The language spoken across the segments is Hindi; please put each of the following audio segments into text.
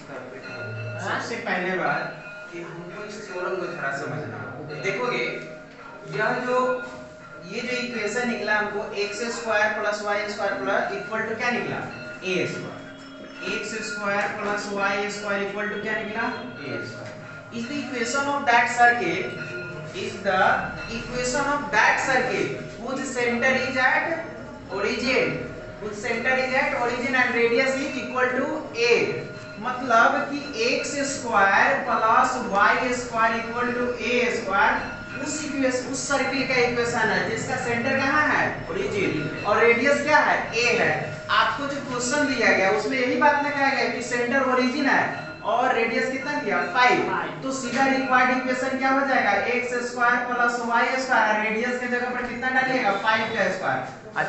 सबसे पहले बात कि हमको इस थ्योरम को थोड़ा समझना है। देखोगे ये जो इक्वेशन निकला हमको x square plus y square plus equal to क्या निकला a square. x square plus y square equal to क्या निकला a square is the equation of that circle whose center is at origin and radius is equal to a। मतलब कि x square plus y square equal to a square उस सर्किल का इक्वेशन है जिसका सेंटर कहाँ है ओरिजिन और रेडियस क्या है a है। आपको जो क्वेश्चन दिया गया उसमें यही बात ना कहा गया कि सेंटर ओरिजिन है और रेडियस कितना दिया 5, तो सीधा रिक्वायर्ड इक्वेशन क्या हो जाएगा x square plus y square radius के जगह पर कितना डालिएगा 5 का square x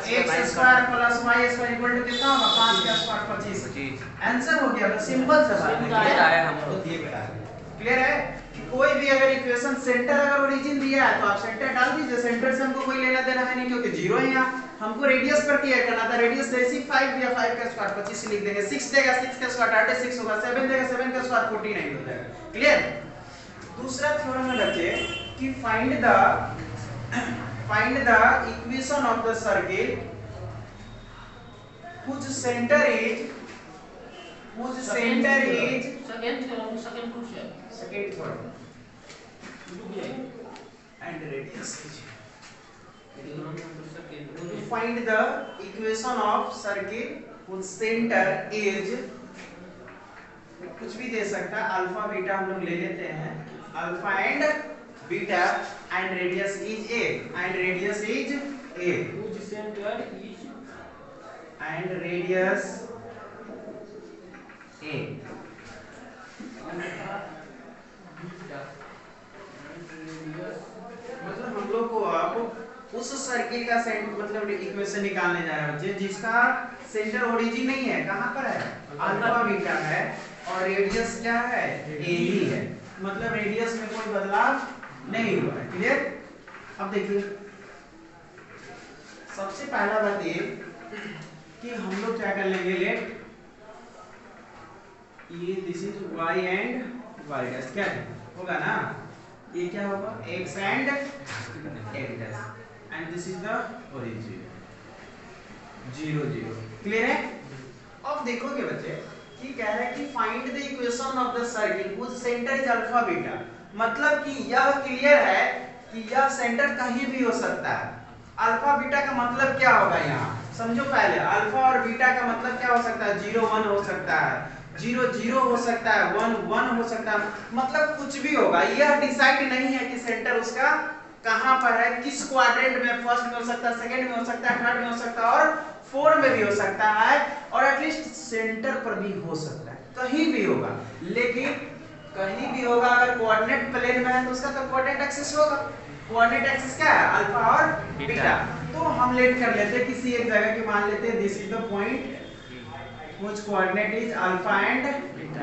square plus y square equal to कितना होगा 5 का स्क्वायर 25। आंसर हो गया। सिंपल सा बात है हमको दिए बता क्लियर है कि कोई भी अगर इक्वेशन सेंटर अगर ओरिजिन दिया है तो आप सेंटर डाल दीजिए। सेंटर से हमको कोई लेना देना है नहीं क्योंकि जीरो है यहाँ। हमको रेडियस पर क्लियर करना था। रेडियस जैसे 5 दिया 5 का स्क्वायर 25 लिख देंगे। 6 देगा 6 का स्क्वायर 36 होगा। 7 देगा 7 का स्क्वायर 49 हो जाएगा। क्लियर। दूसरा थ्योरम में रखिए कि find the equation of the circle whose center is second third and radius is to find the equation of circle whose center is कुछ भी दे सकता है। अल्फा बीटा हम लोग ले लेते हैं। Alpha and beta and radius is a whose center is and radius a। मतलब हम लोग को अब उस सर्किल का मतलब इक्वेशन निकालने जा रहे हैं बच्चे जिसका सेंटर ओरिजिन नहीं है। कहाँ पर है अल्फा बीटा है और रेडियस क्या है a ही है। मतलब रेडियस में कोई बदलाव नहीं हुआ है। क्लियर। अब देखिए सबसे पहला बात ये कि हम लोग क्या कर लेंगे लेट ये this is y and y dash क्या होगा ना ये क्या होगा x and x dash and this is the origin 0 0। Clear है। अब देखोगे बच्चे कि कह रहा है कि find the equation of the circle whose center is alpha beta. मतलब कि यह क्लियर है कि यह सेंटर कहीं भी हो सकता है। अल्फा बीटा का मतलब क्या होगा यहाँ समझो पहले। अल्फा और बीटा का मतलब क्या हो सकता है 0 1 हो सकता है 0 0 हो सकता है 1 1 हो सकता है। मतलब कुछ भी होगा। यह डिसाइड नहीं है कि सेंटर उसका कहां पर है किस क्वाड्रेंट में। फर्स्ट में हो सकता है सेकंड में हो सकता है थर्ड में हो सकता है और फोर्थ में भी हो सकता है और एटलीस्ट सेंटर पर भी हो सकता है। कहीं भी होगा। लेकिन कहीं भी होगा अगर कोऑर्डिनेट प्लेन में है तो उसका तो कोऑर्डिनेट एक्सिस होगा। कोऑर्डिनेट एक्सिस क्या है अल्फा और बीटा। तो हम लेट कर लेते हैं किसी एक जगह की मान लेते हैं this is the point which coordinate is alpha and beta.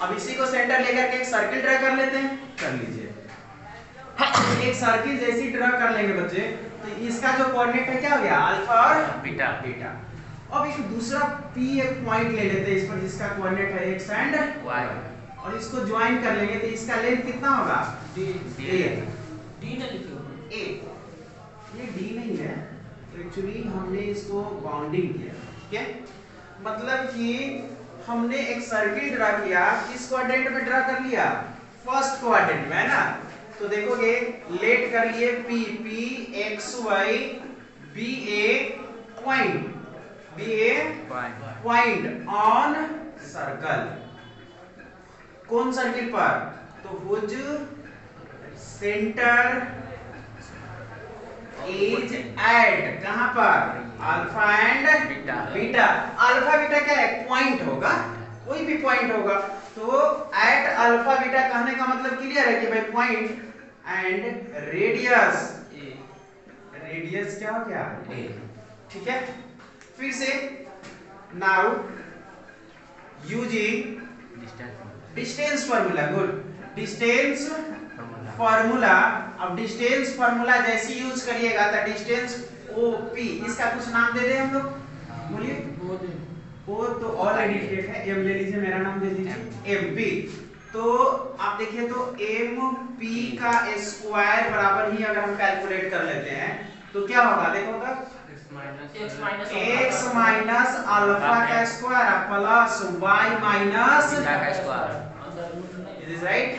अब इसी को सेंटर लेकर के एक सर्किल ड्रा कर लेते हैं। कर लीजिए। एक सर्किल जैसी ड्रा कर लेंगे बच्चे तो इसका जो कोऑर्डिनेट है क्या हो गया अल्फा और बीटा। अब एक दूसरा p एक पॉइंट ले लेते हैं इस पर जिसका कोऑर्डिनेट है x एंड y और इसको ज्वाइन कर लेंगे तो इसका लेंथ कितना होगा d ना लिखो a। ये d नहीं है एक्चुअली हमने इसको बाउंडिंग किया। ठीक है। मतलब कि हमने एक सर्किल ड्रा किया किस क्वाड्रेंट में ड्रा कर लिया फर्स्ट क्वाड्रेंट में है ना। तो देखोगे लेट कर लिए p x y b a point on circle. कौन सर्किल पर तो हुज सेंटर इज एट कहां पर alpha and beta. Alpha beta क्या है पॉइंट होगा कोई भी पॉइंट होगा। तो एट अल्फा बीटा कहने का मतलब क्लियर है कि भाई पॉइंट एंड रेडियस क्या हो गया a। ठीक है। फिर से now using distance formula. Good distance formula. अब डिस्टेंस फार्मूला जैसे यूज करिएगा तो डिस्टेंस OP इसका कुछ नाम दे दे हम लोग बोलिए ओ तो ऑलरेडी डेट है, m ले लीजिए, मेरा नाम दे दीजिए mp। तो आप देखिए तो mp का स्क्वायर बराबर ही अगर हम कैलकुलेट कर लेते हैं तो क्या होगा, देखो तो x माइनस अल्फा का square plus y minus beta का स्क्वायर। It is right.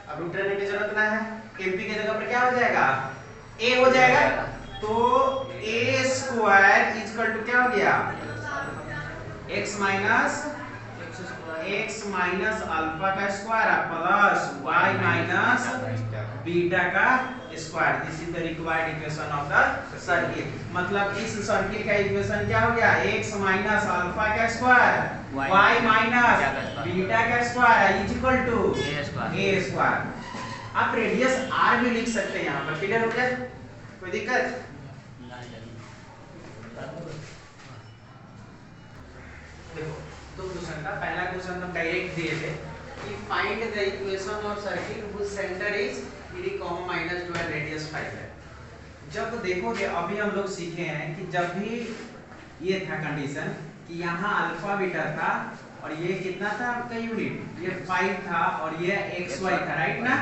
अब रूट लेने की जरूरत ना है, mp की जगह पर क्या हो जाएगा, a हो जाएगा। तो a स्क्वायर इक्वल टू क्या हो गया, x माइनस अल्फा का square plus y minus beta का square. This is the required equation of the circle. मतलब इस सर्किल का इक्वेशन क्या हो गया, x माइनस अल्फा का स्क्वायर y माइनस बीटा का square is equal to a square. आप रेडियस r भी लिख सकते हैं यहाँ पर। क्लियर हो गया, कोई दिक्कत? देखो दो क्वेश्चन था। पहला क्वेश्चन तो डायरेक्ट दिए थे कि find the equation of circle whose centre is 3, -12 radius 5 है। जब देखोगे अभी हम लोग सीखे हैं कि जब भी ये था कंडीशन कि यहाँ अल्फा बीटा था और ये कितना था आपका यूनिट, ये 5 था और ये xy था, राइट ना।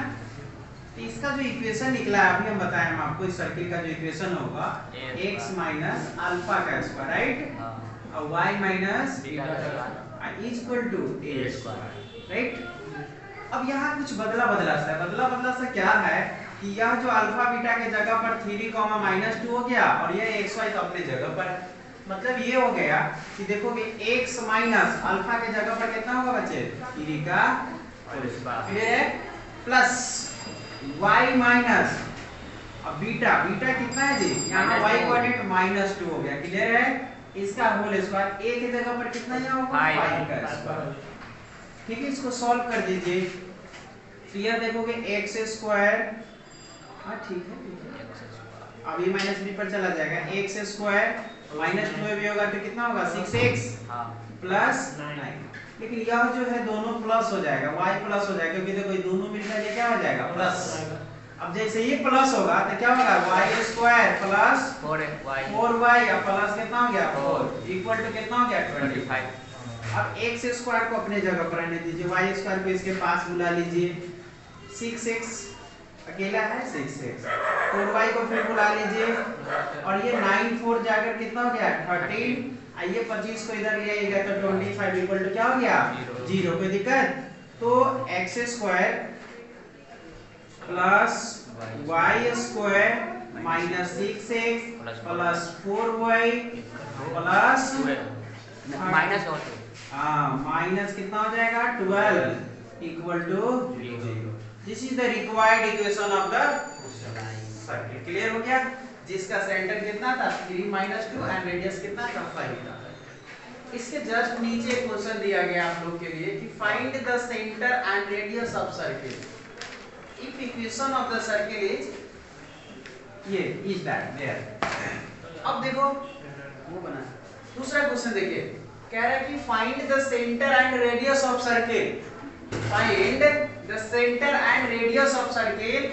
तो इसका जो इक्वेशन निकला है अभी हम बताएं हम आपको, इस सर्किल का जो इक्वेशन होगा x माइनस अल्फा का स्क्वायर, राइट, और y माइनस बीटा का square is equal to a square, right. अब यहाँ कुछ बदला सा क्या है कि यह जो अल्फा बीटा के जगह पर 3, -2 हो गया और ये xy तो अपने जगह पर। मतलब ये हो गया कि देखोगे x माइनस अल्फा के जगह पर कितना होगा बच्चे, 3 का whole square plus y minus अब बीटा कितना है जी, यहाँ y कोऑर्डिनेट -2 हो गया। क्लियर है, इसका होल स्क्वायर a की जगह पर कितना यहाँ होगा 5 का स्क्वायर। ठीक है, इसको सॉल्व कर दीजिए। तो यह देखोगे x स्क्वायर, हाँ ठीक है, अब ये माइनस बी पर चला जाएगा, x स्क्वायर -2 भी होगा तो कितना होगा 6x प्लस 9। लेकिन यह जो है दोनों प्लस हो जाएगा, y प्लस हो जाएगा क्योंकि देखो दोनों मिलकर ये क्या हो जाएगा प्लस। अब जैसे ये प्लस होगा तो क्या होगा y स्क्वायर प्लस 4y और प्लस कितना हो गया 4 इक्वल टू कितना हो गया 25। अब x स्क्वायर को अपने जगह पर रहने दीजिए, y स्क्वायर को इसके पास बुला लीजिए, 6x अकेला है 6x, 4y को फिर बुला लीजिए और ये 9 4 जाकर कितना हो गया 13। आइए 25 को इधर ले आइएगा तो 25 इक्वल टू क्या हो गया 0। कोई दिक्कत? तो x square plus y square minus 6x plus 4y plus minus minus कितना हो जाएगा 12 equal to 0। This is the required equation of the circuit. Clear हो गया, जिसका सेंटर कितना था 3 -2 एंड रेडियस कितना था 5 था। इसके जस्ट नीचे एक क्वेश्चन दिया गया आप लोग के लिए कि find the centre and radius of circle if equation of the circle is ये इज दैट देयर। अब देखो वो बना दूसरा क्वेश्चन देखिए, कह रहा है कि find the centre and radius of circle, find the centre and radius of circle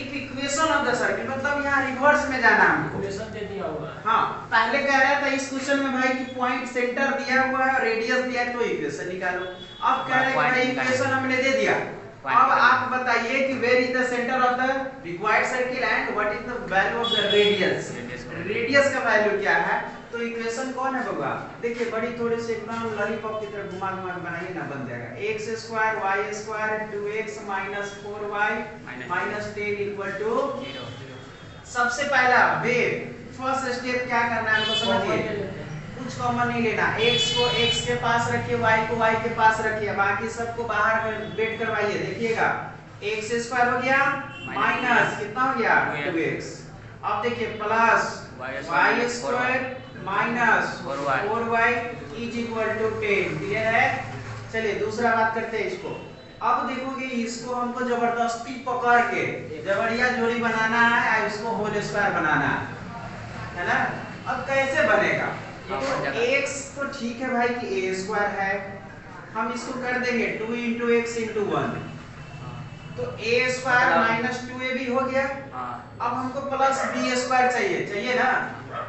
if equation of the circle. मतलब यहाँ रिवर्स में जाना हमको, इक्वेशन दे दिया हुआ है। हाँ पहले कह रहा था इस क्वेश्चन में भाई कि पॉइंट सेंटर दिया हुआ है, रेडियस दिया है तो इक्वेशन निकालो। अब कह रहा है कि भाई इक्वेशन हमने दे दिया, अब आप बताइए कि where is the centre of the required circle and what is the value of the radius. Radius का वैल्यू क्या है, तो इक्वेशन कौन है बबुआ, देखिए बड़ी थोड़े से एकदम लॉलीपॉप की तरह घुमा घुमा के बनाइए ना, बन जाएगा x square y square 2x minus 4y minus 10 equal to 0। सबसे पहला वे फर्स्ट स्टेप क्या करना है हमको समझिए, कुछ कॉमन नहीं लेना, x को x के पास रखिए, y को y के पास रखिए, बाकी सबको बाहर वेट करवाइए। देखिएगा x स्क्वायर हो गया माइनस कितना हो गया 2x। अब देखिए plus y square minus 4y is equal to 10। Clear है, चलिए दूसरा बात करते हैं इसको। अब देखोगे इसको हमको जबरदस्ती पकड़ के जबरिया जोड़ी बनाना है, इसको होल स्क्वायर बनाना है ना। अब कैसे बनेगा, तो x तो ठीक है भाई कि a स्क्वायर है, हम इसको कर देंगे 2 × x × 1, तो a स्क्वायर माइनस 2ab हो गया। अब हमको प्लस b स्क्वायर चाहिए ना,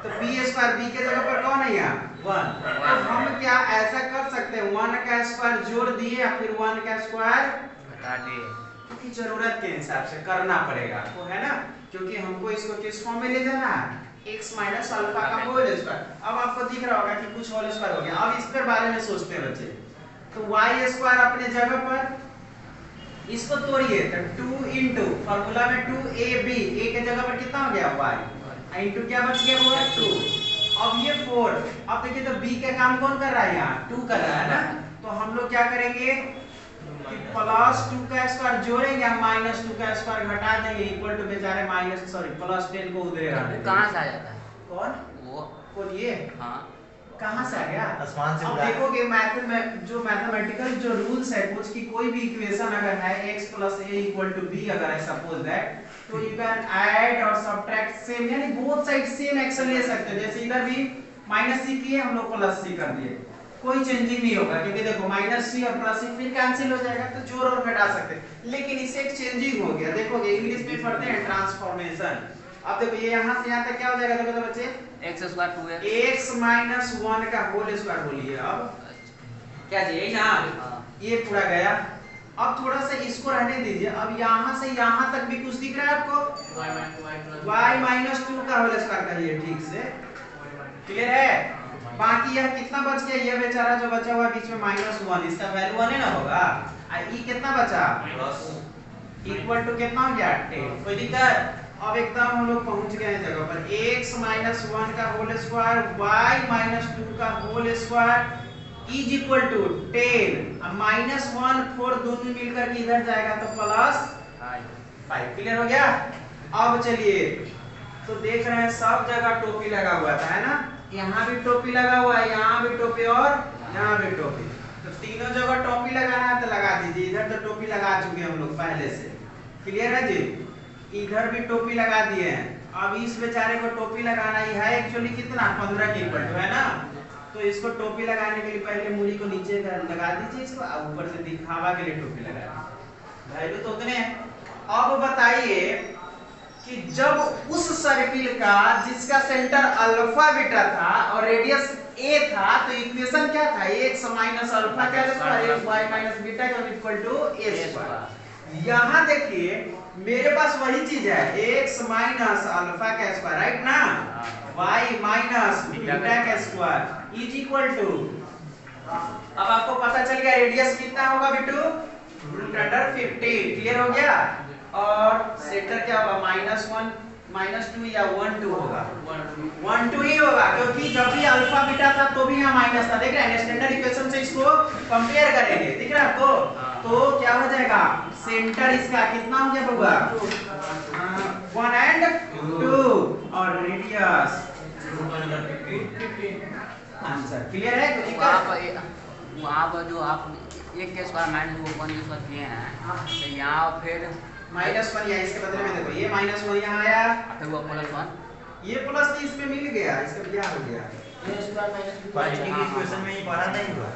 तो बी स्क्वायर, बी के जगह पर कौन है यहाँ 1। तो हम क्या ऐसा कर सकते हैं 1 का स्क्वायर जोड़ दिए या फिर 1 का स्क्वायर घटा दिए, क्योंकि जरूरत के हिसाब से करना पड़ेगा आपको, है ना, क्योंकि हमको इसको किस फॉर्म में ले जाना है x माइनस अल्फा का होल स्क्वायर। अब आपको दिख रहा होगा कि कुछ होल स्क्वायर हो गया। अब इस पर बारे में सोचते हैं बच्चे, तो y स्क्वायर अपने जगह पर, इसको तोड़िए तो 2 इंटू फॉर्मूला में 2ab, a के जगह पर कितना हो गया y इंटू क्या बच गया वो है 2। अब ये 4, अब देखिए तो b का काम कौन कर रहा है यहाँ 2 कर रहा है ना, तो हम लोग क्या करेंगे कि प्लस 2 का स्क्वायर जोड़ेंगे, हम माइनस 2 का स्क्वायर घटा देंगे इक्वल टू बेचारे माइनस सॉरी प्लस 10 को उधर रहने देंगे। कहाँ से आ जाता है कौन वो? कौन ये हाँ, कहाँ से आ गया आसमान से अब उड़ा। देखोगे मैथ में जो मैथमेटिकल जो रूल्स है कुछ की कोई भी इक्वेशन अगर है x + a = b अगर है सपोज दैट, तो यू कैन ऐड और सबट्रैक्ट सेम, यानी बोथ साइड सेम एक्शन ले सकते हैं। जैसे इधर भी -c किए हम लोग +c कर दिए, कोई चेंजिंग नहीं होगा क्योंकि देखो -c और +c फिर कैंसिल हो जाएगा, तो जोड़ और घटा सकते हैं। लेकिन इससे एक चेंजिंग हो गया, देखोगे इंग्लिश में पढ़ते हैं ट्रांसफॉर्मेशन। अब देखो ये यहाँ से यहाँ तक क्या हो जाएगा, देखो तो बच्चे x square 2x, x minus 1 का होल स्क्वायर बोलिए। अब क्या चाहिए ना, ये पूरा गया। अब थोड़ा सा इसको रहने दीजिए। अब यहाँ से यहाँ तक भी कुछ दिख रहा है आपको, y माइनस 2 का होल स्क्वायर करिए, ठीक से क्लियर है। बाकी यह कितना बच गया, ये बेचारा जो बचा हुआ बीच में -1, इसका वैल्यू 1 है ना होगा, और e कितना बचा इक्वल टू कितना हो गया 10। कोई दिक्कत? अब एकदम हम लोग पहुंच गए हैं जगह पर, x माइनस 1 का होल स्क्वायर y माइनस 2 का whole square is equal to 10। अब -1 4 दोनों मिलकर के इधर जाएगा तो +5। क्लियर हो गया? अब चलिए, तो देख रहे हैं सब जगह टोपी लगा हुआ था, है ना, यहाँ भी टोपी लगा हुआ है, यहाँ भी टोपी और यहाँ भी टोपी, तो तीनों जगह टोपी लगाना है तो लगा दीजिए। इधर तो टोपी लगा चुके हम लोग पहले से, क्लियर है जी। इधर भी टोपी लगा दिए हैं, अब इस बेचारे को टोपी लगाना ही है एक्चुअली कितना 15 के इक्वल टू, है ना, तो इसको टोपी लगाने के लिए पहले मूड़ी को नीचे लगा दीजिए इसको, अब ऊपर से दिखावा के लिए टोपी लगा दीजिए, वैल्यू तो उतने हैं। अब बताइए कि जब उस सर्किल का जिसका सेंटर अल्फा बीटा था और रेडियस a था, तो इक्वेशन क्या था x माइनस अल्फा का स्क्वायर y माइनस बीटा का इक्वल टू a स्क्वायर। यहाँ देखिए मेरे पास वही चीज है x माइनस अल्फा का स्क्वायर, राइट ना, y माइनस बीटा का स्क्वायर इज इक्वल टू, अब आपको पता चल गया रेडियस कितना होगा बिट्टू √15। क्लियर हो गया? और सेंटर क्या होगा -1 -2 या 1 2 होगा, 1 2 ही होगा, क्योंकि जब भी अल्फा बीटा था तो भी यहाँ माइनस था। देख रहे हैं स्टैंडर्ड इक्वेशन से इसको कंपेयर करेंगे, दिख रहा है आपको, तो क्या हो जाएगा सेंटर इसका कितना हो गया होगा 1 and 2 और रेडियस आंसर। क्लियर है? वहाँ पर जो आप 1 के स्क्वायर -1 के स्क्वायर किए हैं, तो यहाँ फिर -1 या इसके बदले में देखो ये -1 यहाँ आया, फिर वो +1, ये प्लस इसमें मिल गया, इसका क्या हो गया क्वांटिटी की इक्वेशन में ये पढ़ा नहीं हुआ।